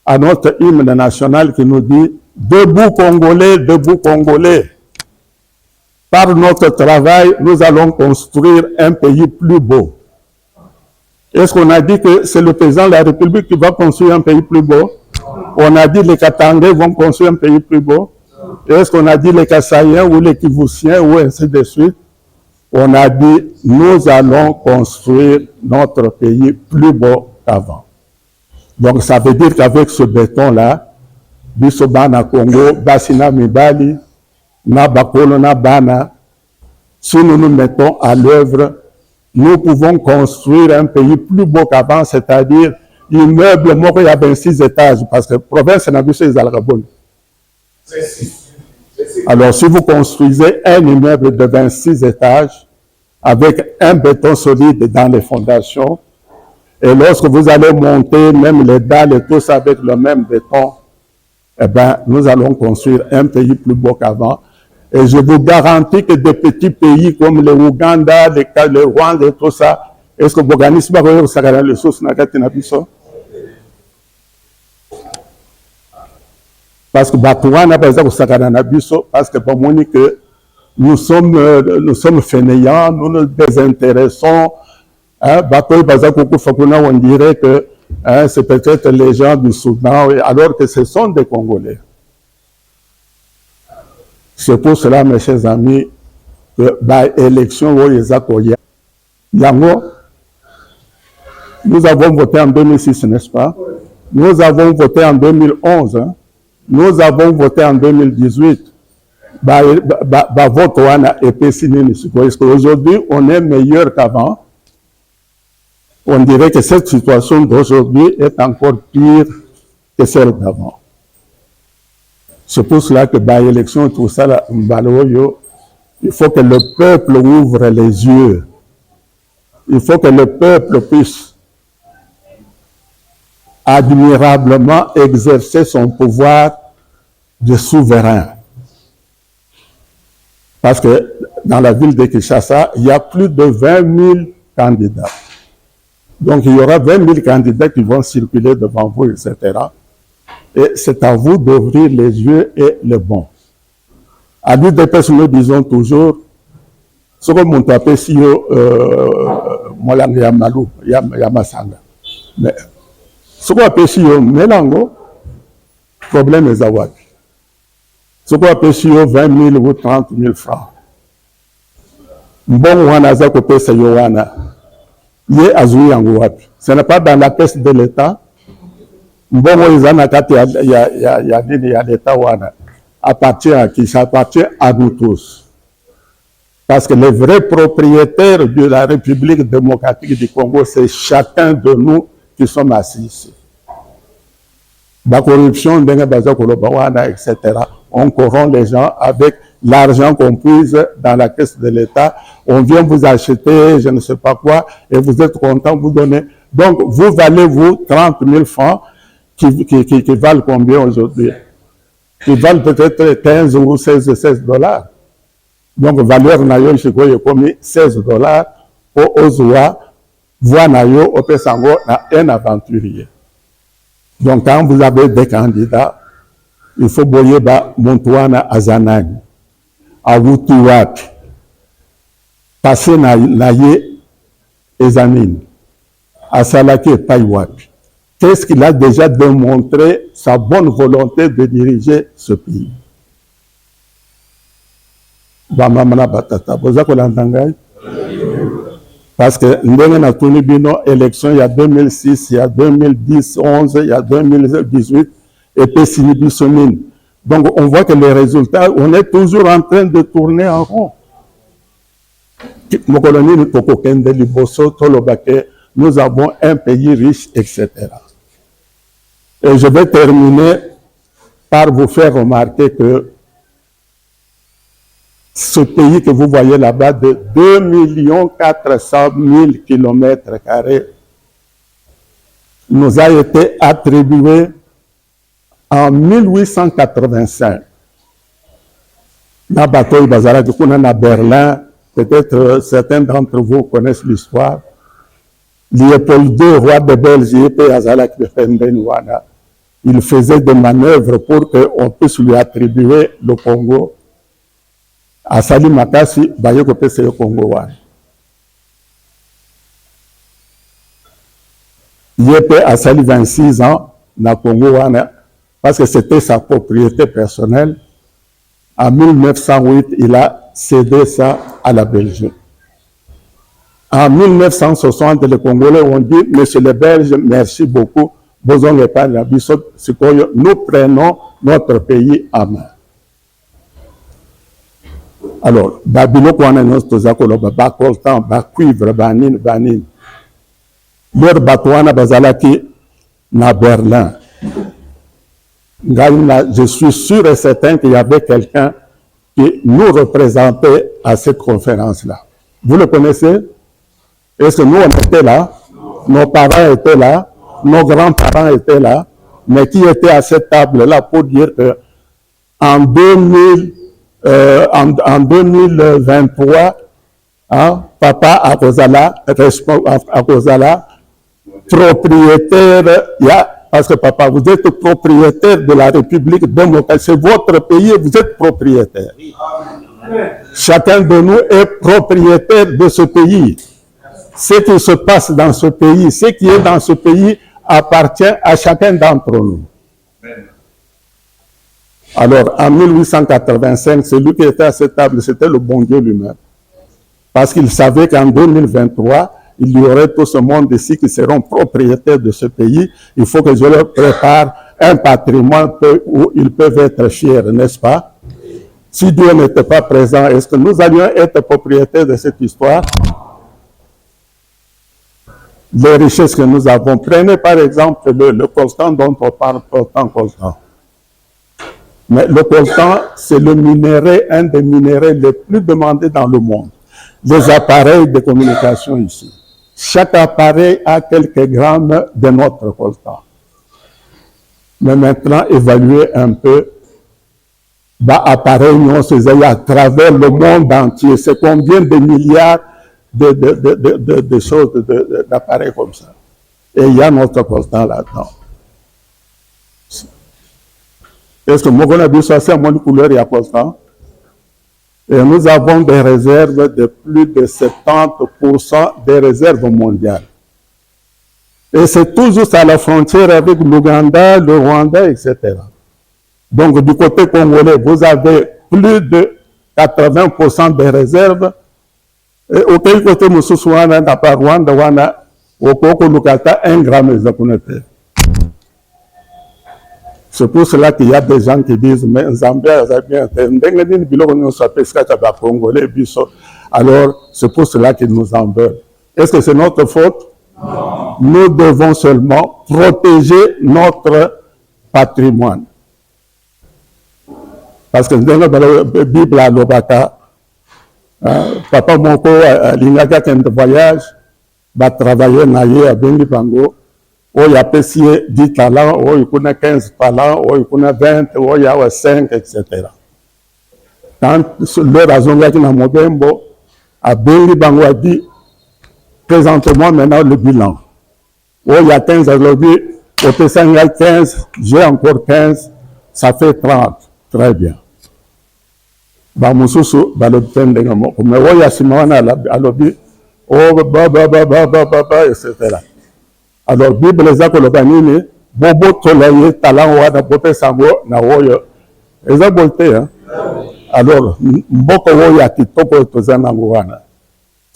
à notre hymne national qui nous dit debout Congolais, debout Congolais. Par notre travail, nous allons construire un pays plus beau. Est-ce qu'on a dit que c'est le président de la République qui va construire un pays plus beau? On a dit les Katangais vont construire un pays plus beau. Est-ce qu'on a dit les Kassaïens ou les Kivussiens ou ainsi de suite? On a dit nous allons construire notre pays plus beau qu'avant. Donc ça veut dire qu'avec ce béton-là, Bisobana Congo, Basina Mibali, Nabakolo Nabana, si nous nous mettons à l'œuvre, nous pouvons construire un pays plus beau qu'avant, c'est-à-dire immeuble, moi, il y a 26 étages, parce que la province n'a vu ces Algabon. Alors, si vous construisez un immeuble de 26 étages, avec un béton solide dans les fondations, et lorsque vous allez monter même les dalles et tout ça avec le même béton, eh bien, nous allons construire un pays plus beau qu'avant. Et je vous garantis que des petits pays comme le Ouganda, le Rwanda et tout ça, est-ce que vous organisez pas les sources parce que Batouana, par exemple, parce que pour moi, que nous sommes fainéants, nous nous désintéressons. Hein, on dirait que hein, c'est peut-être les gens du Soudan, alors que ce sont des Congolais. C'est pour cela, mes chers amis, que l'élection, nous avons voté en 2006, n'est-ce pas? Nous avons voté en 2011. Hein? Nous avons voté en 2018. Aujourd'hui, on est meilleur qu'avant. On dirait que cette situation d'aujourd'hui est encore pire que celle d'avant. C'est pour cela que l'élection, tout ça, là, il faut que le peuple ouvre les yeux. Il faut que le peuple puisse admirablement exercer son pouvoir de souverain. Parce que dans la ville de Kinshasa, il y a plus de 20 000 candidats. Donc il y aura 20 000 candidats qui vont circuler devant vous, etc. Et c'est à vous d'ouvrir les yeux et le bon. À l'UDPS, nous disons toujours, ce que mon tapé si Molang Yamalou, Yamasanga. Mais ce qu'on appelle si Mélango, problème est à ce qu'on appelle si 20 000 ou 30 000 francs. Bon, on a ça qu'on peut se yoana. Ce n'est pas dans la caisse de l'État. Bon, il y a l'État appartient à qui? Ça appartient à nous tous. Parce que les vrais propriétaires de la République démocratique du Congo, c'est chacun de nous qui sommes assis ici. La corruption, etc. On corrompt les gens avec l'argent qu'on puise dans la caisse de l'État. On vient vous acheter, je ne sais pas quoi, et vous êtes content, vous donnez. Donc, vous valez, vous, 30 000 francs, qui valent combien aujourd'hui? Qui valent peut-être 15 ou 16 $. Donc, valeur nayo, je crois, comme 16 $ au Ozoa, voix nayo, au Pesango, na un aventurier. Donc, quand vous avez des candidats, il faut boyer Montouana Azanani, à Wutuwap, passer naye Ezanine, à Salake Paiwap. Qu'est-ce qu'il a déjà démontré sa bonne volonté de diriger ce pays? Bamamana Batata, vous avez Parce que ndenge na tuni bino élection il y a 2006, il y a 2010, 11, il y a 2018 et puis sini biso nini. Donc on voit que les résultats, on est toujours en train de tourner en rond. Nous avons un pays riche, etc. Et je vais terminer par vous faire remarquer que ce pays que vous voyez là-bas de 2 400 000 km² nous a été attribué en 1885. La bataille Bazara du à Berlin, peut-être certains d'entre vous connaissent l'histoire. Léopold II, roi de Belgique, il faisait des manœuvres pour qu'on puisse lui attribuer le Congo. À Sali Makasi, Bayeko pese le Congo. Il était à Sali 26 ans, dans le Congo, parce que c'était sa propriété personnelle. En 1908, il a cédé ça à la Belgique. En 1960, les Congolais ont dit, Monsieur le Belge, merci beaucoup, nous prenons notre pays en main. Alors, Babylone, cuivre, banin. Leur batouana bazalaki na Berlin. Je suis sûr et certain qu'il y avait quelqu'un qui nous représentait à cette conférence-là. Vous le connaissez? Est-ce que nous, on était là? Nos parents étaient là? Nos grands-parents étaient là? Mais qui était à cette table-là pour dire que en 2023, hein, papa à Kozala, propriétaire, parce que papa, vous êtes propriétaire de la République démocratique, c'est votre pays et vous êtes propriétaire. Chacun de nous est propriétaire de ce pays. Ce qui se passe dans ce pays, ce qui est dans ce pays appartient à chacun d'entre nous. Alors, en 1885, celui qui était à cette table, c'était le bon Dieu lui-même. Parce qu'il savait qu'en 2023, il y aurait tout ce monde ici qui seront propriétaires de ce pays. Il faut que je leur prépare un patrimoine où ils peuvent être fiers, n'est-ce pas? Si Dieu n'était pas présent, est-ce que nous allions être propriétaires de cette histoire? Les richesses que nous avons. Prenez par exemple le coltan dont on parle, coltan. Mais le coltan, c'est le minerai, un des minéraux les plus demandés dans le monde. Les appareils de communication ici. Chaque appareil a quelques grammes de notre coltan. Mais maintenant, évaluez un peu, appareil, nous, c'est à travers le monde entier. C'est combien de milliards de choses, d'appareils comme ça. Et il y a notre coltan là-dedans. Est-ce que nous avons ça, c'est mon couleur et à coltan? Et nous avons des réserves de plus de 70% des réserves mondiales. Et c'est toujours à la frontière avec l'Ouganda, le Rwanda, etc. Donc du côté congolais, vous avez plus de 80% des réserves. Et auquel côté nous sommes dans le Rwanda, au Koko Lukata, 1 gramme de connaître. C'est pour cela qu'il y a des gens qui disent, mais Zambie, alors c'est pour cela qu'ils nous en veulent. Est-ce que c'est notre faute? Non. Nous devons seulement protéger notre patrimoine. Parce que dans la Bible à l'Obaka, papa Moko, l'Ingaga qui est de voyage, va travailler naïe à Bendipango. Il y a 10 talents, il y a 15 talents, il y a 20, il y a 5, etc. Quand le Razonga qui n'a Mobembo, à Bengi Bango a dit, présentez-moi maintenant le bilan. Il y a 15, elle a dit, au Pessan il y a 15, j'ai encore 15, ça fait 30. Très bien. Bamususu, Balotendengamo, mais il y a Simona, elle a dit, etc. Alors, Bible les a colobanini, bobo tolaye, talent wada, bope sango, na woyo. Ils ont bolté, hein. Alors, mboko woya kitoko tozana ngwana.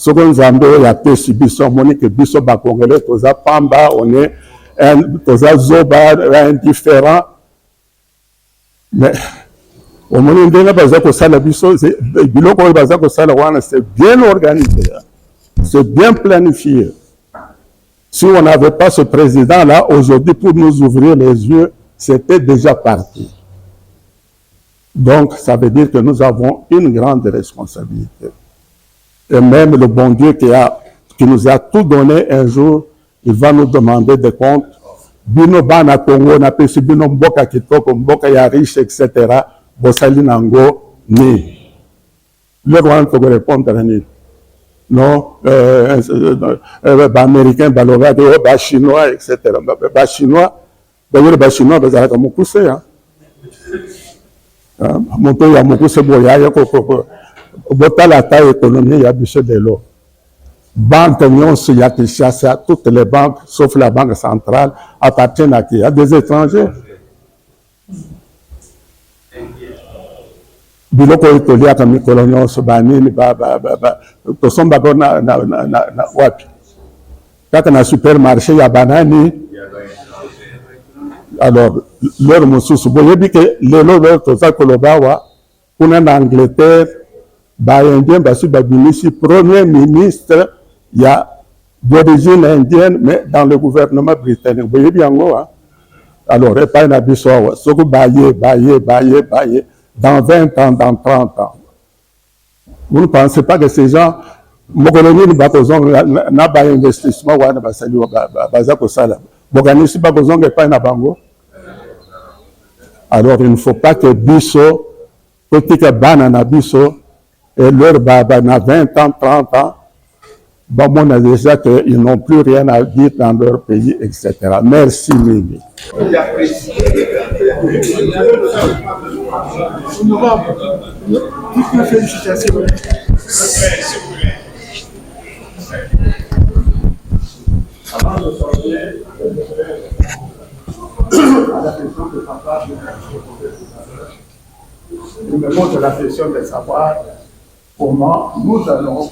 Ce qu'on a appelé biso, monique biso ba congolais, toza pamba, on est toza zoba, indifférent. Mais au moment où c'est bien organisé, c'est bien planifié. Si on n'avait pas ce président-là, aujourd'hui, pour nous ouvrir les yeux, c'était déjà parti. Donc, ça veut dire que nous avons une grande responsabilité. Et même le bon Dieu qui nous a tout donné un jour, il va nous demander des comptes. Bino bana Congo, na pesi bino mboka kitoko, mboka ya riche, etc. Bosali nango ni. Le roi te répondre à ni. Non, américain, baloga, chinois, etc. Chinois, d'ailleurs, chinois, bazala comme poussé, hein. Mon pays a beaucoup de boya, bota la taille économique, il y a biché de l'eau. Banque il y a toutes les banques, sauf la banque centrale, appartiennent à qui? À des étrangers. Biloko itolia kama kolonio sobanini to somba na wapi kaka na supermarché ya banani. Alors leur mususu boyebi ke lelo to za kolobawa kuna na Angleterre ba indien basu babinisi premier ministre d'origine indienne mais dans le gouvernement britannique boyebi yango. Alors epai na biso soko baye dans 20 ans, dans 30 ans. Vous ne pensez pas que ces gens, Mokoloni ni bakozong na ba investissement wana basali baza ko sala. Boganisi bakozong epai na bango. Alors il ne faut pas que biso politique bana na biso et leur baba na 20 ans, 30 ans. Bon, on a déjà qu'ils n'ont plus rien à dire dans leur pays, etc. Merci, Mimi. Félicitations. Avant de sortir à la question que papa je me pose la question de savoir comment nous allons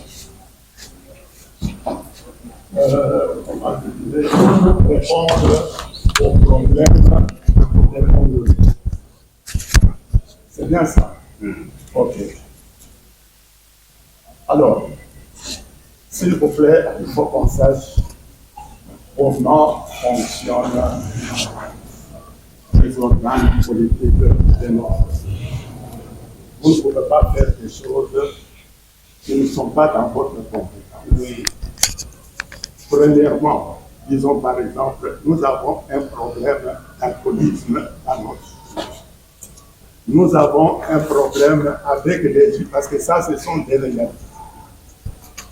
répondre aux problèmes des Congolais. C'est bien ça? Ok. Alors, s'il vous plaît, il faut qu'on sache comment fonctionnent les organes politiques de notre pays. Vous ne pouvez pas faire des choses qui ne sont pas dans votre compétence. Premièrement, disons par exemple, nous avons un problème d'alcoolisme dans notre pays. Nous avons un problème avec les usines, parce que ça, ce sont des réalités.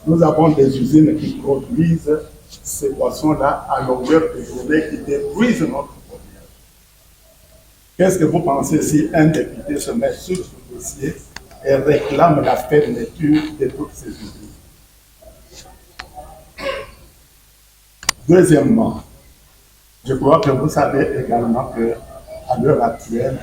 Nous avons des usines qui produisent ces boissons-là à longueur de journée qui détruisent notre produit. Qu'est-ce que vous pensez si un député se met sur ce dossier et réclame la fermeture de toutes ces usines? Deuxièmement, je crois que vous savez également qu'à l'heure actuelle,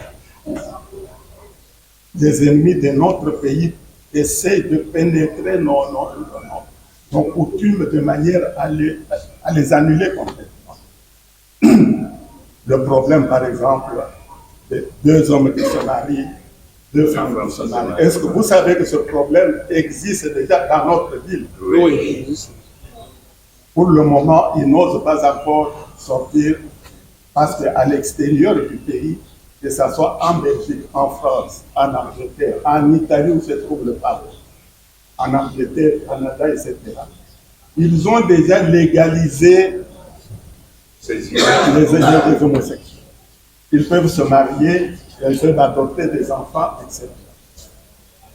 les ennemis de notre pays essayent de pénétrer nos coutumes de manière à les annuler complètement. Le problème, par exemple, de deux hommes qui se marient, deux femmes qui se marient. Est-ce que vous savez que ce problème existe déjà dans notre ville? Oui. Pour le moment, ils n'osent pas encore sortir parce qu'à l'extérieur du pays, que ce soit en Belgique, en France, en Angleterre, en Italie où se trouve le pape, en Angleterre, Canada, etc., ils ont déjà légalisé les homosexuels. Ils peuvent se marier, ils peuvent adopter des enfants, etc.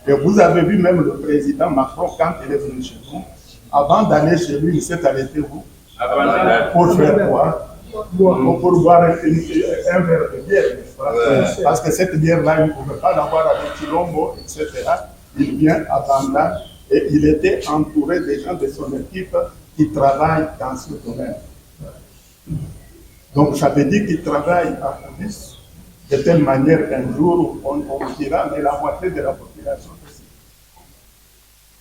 Et vous avez vu même le président Macron, quand il est venu chez nous, avant d'aller chez lui, il s'est arrêté où? Pour faire quoi? Pour boire un verre de bière, n'est-ce pas? Parce que cette bière-là, il ne pouvait pas l'avoir avec Chilombo, etc. Il vient à Banda et il était entouré des gens de son équipe qui travaillent dans ce domaine. Donc ça veut dire qu'il travaille en police de telle manière qu'un jour on dira mais la moitié de la population aussi.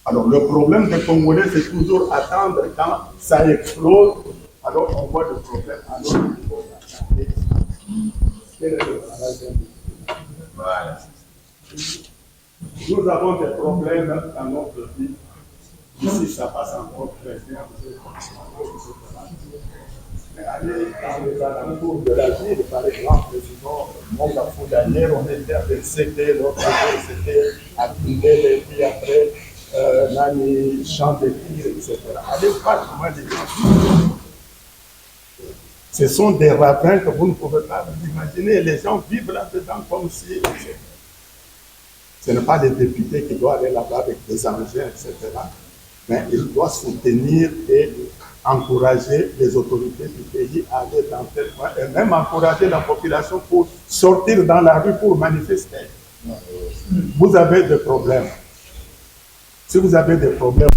Alors le problème des Congolais, c'est toujours attendre quand ça explose, alors on voit le problème. Alors, quel est le travail d'un ministre? Voilà. Nous avons des problèmes dans notre vie. Ici, ça passe encore très bien. Mais allez dans les alentours de la ville, par exemple, disons, la fois dernière, on était avec CT, l'autre jour, c'était à Pindel, et puis après, Nani, champ de tir, etc. Allez voir comment les gens. Ce sont des ravins que vous ne pouvez pas vous imaginer. Les gens vivent là-dedans comme si. Ce n'est pas les députés qui doivent aller là-bas avec des engins, etc. Mais ils doivent soutenir et encourager les autorités du pays à aller dans tel point et même encourager la population pour sortir dans la rue pour manifester. Vous avez des problèmes. Si vous avez des problèmes,